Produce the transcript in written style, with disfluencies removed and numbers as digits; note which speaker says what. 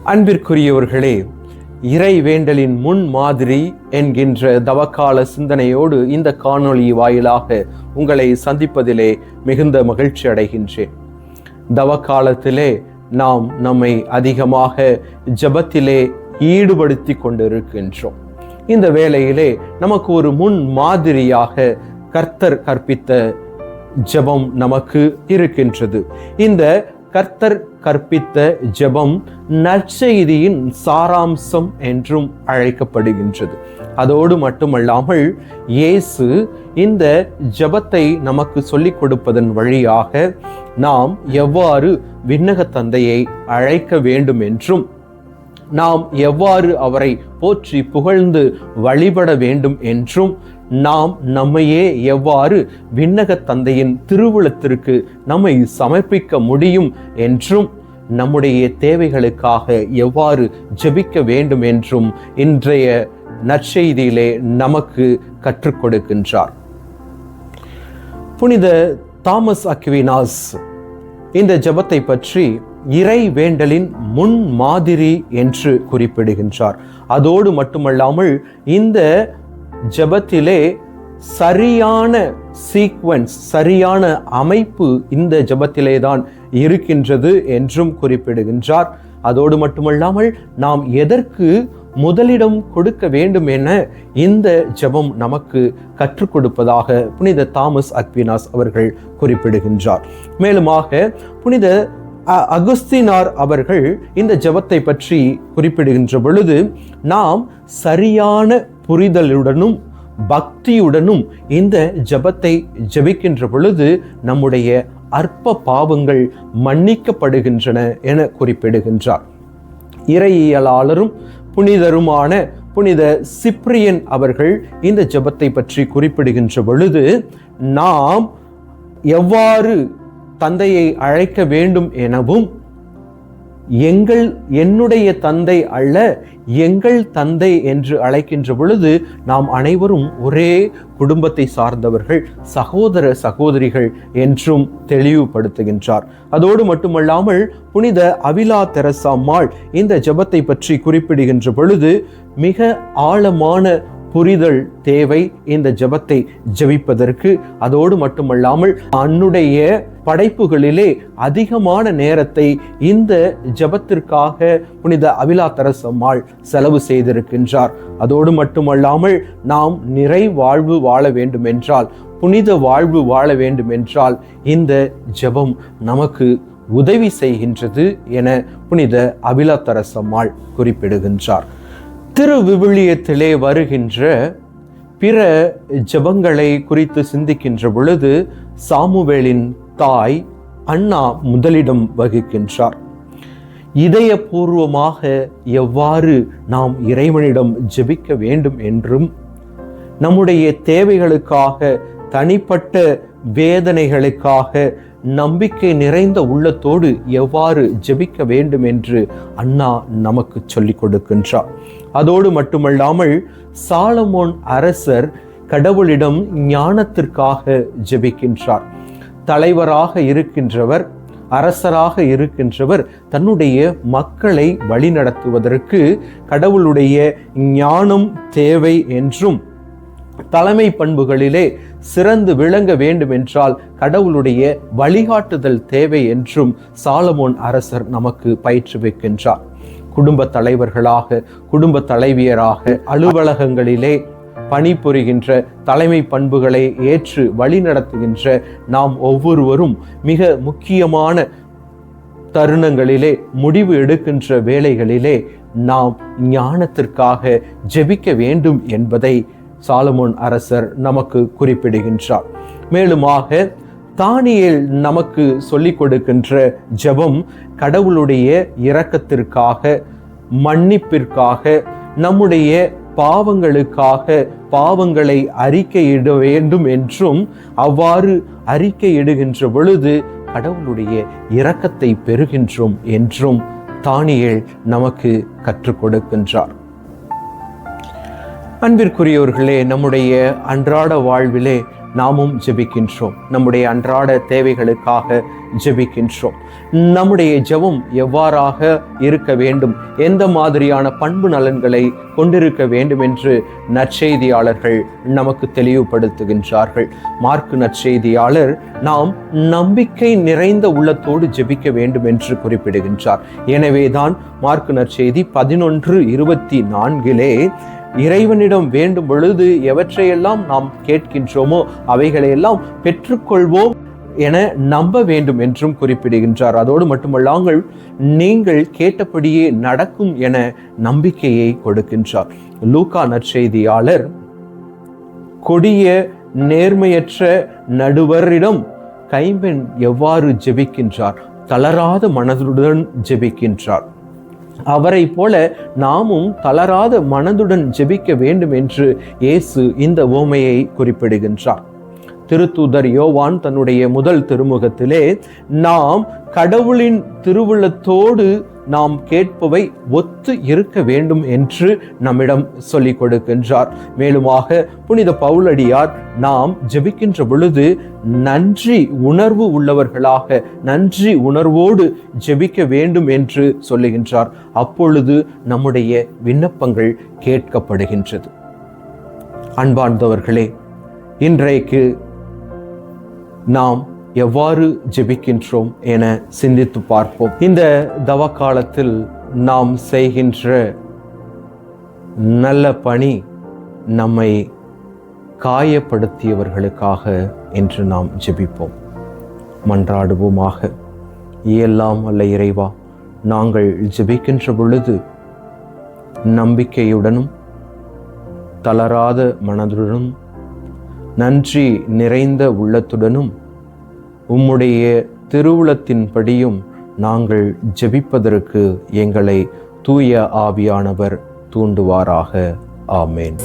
Speaker 1: அன்பிற்குரியவர்களே, இறை வேண்டலின் முன் மாதிரி என்கின்ற தவக்கால சிந்தனையோடு இந்த காணொளி வாயிலாக உங்களை சந்திப்பதிலே மிகுந்த மகிழ்ச்சி அடைகின்றேன். தவக்காலத்திலே நாம் நம்மை அதிகமாக ஜெபத்திலே ஈடுபடுத்தி கொண்டிருக்கின்றோம். இந்த வேளையிலே நமக்கு ஒரு முன் மாதிரியாக கர்த்தர் கற்பித்த ஜெபம் நமக்கு இருக்கின்றது. இந்த கர்த்தர் கற்பித்த ஜெபம் நற்செய்தியின் சாராம்சம் என்றும் அழைக்கப்படுகின்றது. அதோடு மட்டுமல்லாமல் இயேசு இந்த ஜெபத்தை நமக்கு சொல்லிக் கொடுப்பதன் வழியாக நாம் எவ்வாறு விண்ணக தந்தையை அழைக்க வேண்டும் என்றும் நாம் எவ்வாறு அவரை போற்றி புகழ்ந்து வழிபட வேண்டும் என்றும் நாம் நம்மையே எவ்வாறு விண்ணக தந்தையின் திருவுளத்திற்கு நம்மை சமர்ப்பிக்க முடியும் என்றும் நம்முடைய தேவைகளுக்காக எவ்வாறு ஜெபிக்க வேண்டும் என்றும் இன்றைய நற்செய்தியிலே நமக்கு கற்றுக் கொடுக்கின்றார். புனித தாமஸ் அக்வினாஸ் இந்த ஜெபத்தை பற்றி இறை வேண்டலின் முன் மாதிரி என்று குறிப்பிடுகின்றார். அதோடு மட்டுமல்லாமல் இந்த ஜெபத்திலே சரியான சீக்வென்ஸ், சரியான அமைப்பு இந்த ஜெபத்திலே தான் இருக்கின்றது என்றும் குறிப்பிடுகின்றார். அதோடு மட்டுமல்லாமல் நாம் எதற்கு முதலிடம் கொடுக்க வேண்டும் என இந்த ஜெபம் நமக்கு கற்றுக் கொடுப்பதாக புனித தாமஸ் அக்வினாஸ் அவர்கள் குறிப்பிடுகின்றார். மேலுமாக புனித அகுஸ்தினார் அவர்கள் இந்த ஜெபத்தை பற்றி குறிப்பிடுகின்ற பொழுது நாம் சரியான புரிதலுடனும் பக்தியுடனும் இந்த ஜெபத்தை ஜெபிக்கின்ற பொழுது நம்முடைய அற்ப பாவங்கள் மன்னிக்கப்படுகின்றன என குறிப்பிடுகின்றார். இறையியலாளரும் புனிதருமான புனித சிப்ரியன் அவர்கள் இந்த ஜெபத்தை பற்றி குறிப்பிடுகின்ற பொழுது நாம் எவ்வாறு தந்தையை அழைக்க வேண்டும் எனவும் என்னுடைய தந்தை அல்ல எங்கள் தந்தை என்று அழைக்கின்ற பொழுது நாம் அனைவரும் ஒரே குடும்பத்தை சார்ந்தவர்கள், சகோதர சகோதரிகள் என்றும் தெளிவுபடுத்துகின்றார். அதோடு மட்டுமல்லாமல் புனித அவிலா தெரசா அம்மாள் இந்த ஜெபத்தை பற்றி குறிப்பிடுகின்ற பொழுது மிக ஆழமான புரிதல் தேவை இந்த ஜெபத்தை ஜெபிப்பதற்கு. அதோடு மட்டுமல்லாமல் அன்னுடைய படைப்புகளிலே அதிகமான நேரத்தை இந்த ஜெபத்திற்காக புனித அவிலா தெரசா அம்மாள் செலவு செய்திருக்கின்றார். அதோடு மட்டுமல்லாமல் நாம் நிறை வாழ்வு வாழ வேண்டும் என்றால், புனித வாழ்வு வாழ வேண்டும் என்றால் இந்த ஜெபம் நமக்கு உதவி செய்கின்றது என புனித அவிலா தெரசா அம்மாள் குறிப்பிடுகின்றார். திருவிவிலியத்திலே வருகின்ற பிற ஜெபங்களை குறித்து சிந்திக்கின்ற பொழுது சாமுவேலின் தாய் அன்னா முதலிடம் வகிக்கின்றார். இதயபூர்வமாக எவ்வாறு நாம் இறைவனிடம் ஜெபிக்க வேண்டும் என்றும் நம்முடைய தேவைகளுக்காக, தனிப்பட்ட வேதனைகளுக்காக நம்பிக்கை நிறைந்த உள்ளத்தோடு எவ்வாறு ஜெபிக்க வேண்டும் என்று அன்னா நமக்கு சொல்லிக் கொடுக்கின்றார். அதோடு மட்டுமல்லாமல் சாலமோன் அரசர் கடவுளிடம் ஞானத்திற்காக ஜெபிக்கின்றார். தலைவராக இருக்கின்றவர், அரசராக இருக்கின்றவர் தன்னுடைய மக்களை வழிநடத்துவதற்கு கடவுளுடைய ஞானம் தேவை என்றும், தலைமை பண்புகளிலே சிறந்து விளங்க வேண்டும் என்றால் கடவுளுடைய வழிகாட்டுதல் தேவை என்றும் சாலமோன் அரசர் நமக்கு பயிற்றுவிக்கின்றார். குடும்ப தலைவர்களாக, குடும்ப தலைவியராக, அலுவலகங்களிலே பணிபுரிகின்ற தலைமை பண்புகளை ஏற்று வழிநடத்துகின்ற நாம் ஒவ்வொருவரும் மிக முக்கியமான தருணங்களிலே, முடிவு எடுக்கின்ற வேளைகளிலே நாம் ஞானத்திற்காக ஜெபிக்க வேண்டும் என்பதை சாலமோன் அரசர் நமக்கு குறிப்பிடுகின்றார். மேலுமாக தானியேல் நமக்கு சொல்லிக் கொடுக்கின்ற ஜெபம் கடவுளுடைய இரக்கத்திற்காக, மன்னிப்பிற்காக, நம்முடைய பாவங்களுக்காக பாவங்களை அறிக்கையிட வேண்டும் என்றும், அவ்வாறு அறிக்கையிடுகின்ற பொழுது கடவுளுடைய இரக்கத்தை பெறுகின்றோம் என்றும் தானியேல் நமக்கு கற்றுக் கொடுக்கின்றார். அன்பிற்குரியவர்களே, நம்முடைய அன்றாட வாழ்விலே நாமும் ஜெபிக்கின்றோம். நம்முடைய அன்றாட தேவைகளுக்காக ஜெபிக்கின்றோம். நம்முடைய ஜெபம் எவ்வாறாக இருக்க வேண்டும், எந்த மாதிரியான பண்பு நலன்களை கொண்டிருக்க வேண்டும் என்று நற்செய்தியாளர்கள் நமக்கு தெளிவுபடுத்துகின்றார்கள். மார்க்கு நற்செய்தியாளர் நாம் நம்பிக்கை நிறைந்த உள்ளத்தோடு ஜெபிக்க வேண்டும் என்று குறிப்பிடுகின்றார். எனவேதான் மார்க்கு நற்செய்தி 11:24 இறைவனிடம் வேண்டும் பொழுது எவற்றையெல்லாம் நாம் கேட்கின்றோமோ அவைகளையெல்லாம் பெற்றுக்கொள்வோம் என நம்ப வேண்டும் என்றும் குறிப்பிடுகின்றார். அதோடு மட்டுமல்லாமல் நீங்கள் கேட்டபடியே நடக்கும் என நம்பிக்கையை கொடுக்கின்றார். லூக்கா நற்செய்தியாளர் கொடிய நேர்மையற்ற நடுவரிடம் கைம்பெண் எவ்வாறு ஜெபிக்கின்றார், தளராத மனதுடன் ஜெபிக்கின்றார். அவரை போல நாமும் தளராத மனதுடன் ஜெபிக்க வேண்டும் என்று இயேசு இந்த உவமையை குறிப்பிடுகின்றார். திருத்தூதர் யோவான் தன்னுடைய முதல் திருமுகத்திலே நாம் கடவுளின் திருவுள்ளத்தோடு நாம் கேட்பவை ஒத்து இருக்க வேண்டும் என்று நம்மிடம் சொல்லிக் கொடுக்கின்றார். மேலுமாக புனித பவுலடியார் நாம் ஜெபிக்கின்ற பொழுது நன்றி உணர்வு உள்ளவர்களாக, நன்றி உணர்வோடு ஜெபிக்க வேண்டும் என்று சொல்லுகின்றார். அப்பொழுது நம்முடைய விண்ணப்பங்கள் கேட்கப்படுகின்றது. அன்பார்ந்தவர்களே, இன்றைக்கு நாம் எவ்வாறு ஜெபிக்கின்றோம் என சிந்தித்து பார்ப்போம். இந்த தவ காலத்தில் நாம் செய்கின்ற நல்ல பணி நம்மை காயப்படுத்தியவர்களுக்காக என்று நாம் ஜெபிப்போம். மன்றாடுவோமாக. எல்லாம் வல்ல இறைவா, நாங்கள் ஜெபிக்கின்ற பொழுது நம்பிக்கையுடனும் தளராத மனதுடனும் நன்றி நிறைந்த உள்ளத்துடனும் உம்முடைய திருவுளத்தின்படியும் நாங்கள் ஜெபிப்பதற்கு எங்களை தூய ஆவியானவர் தூண்டுவாராக. ஆமேன்.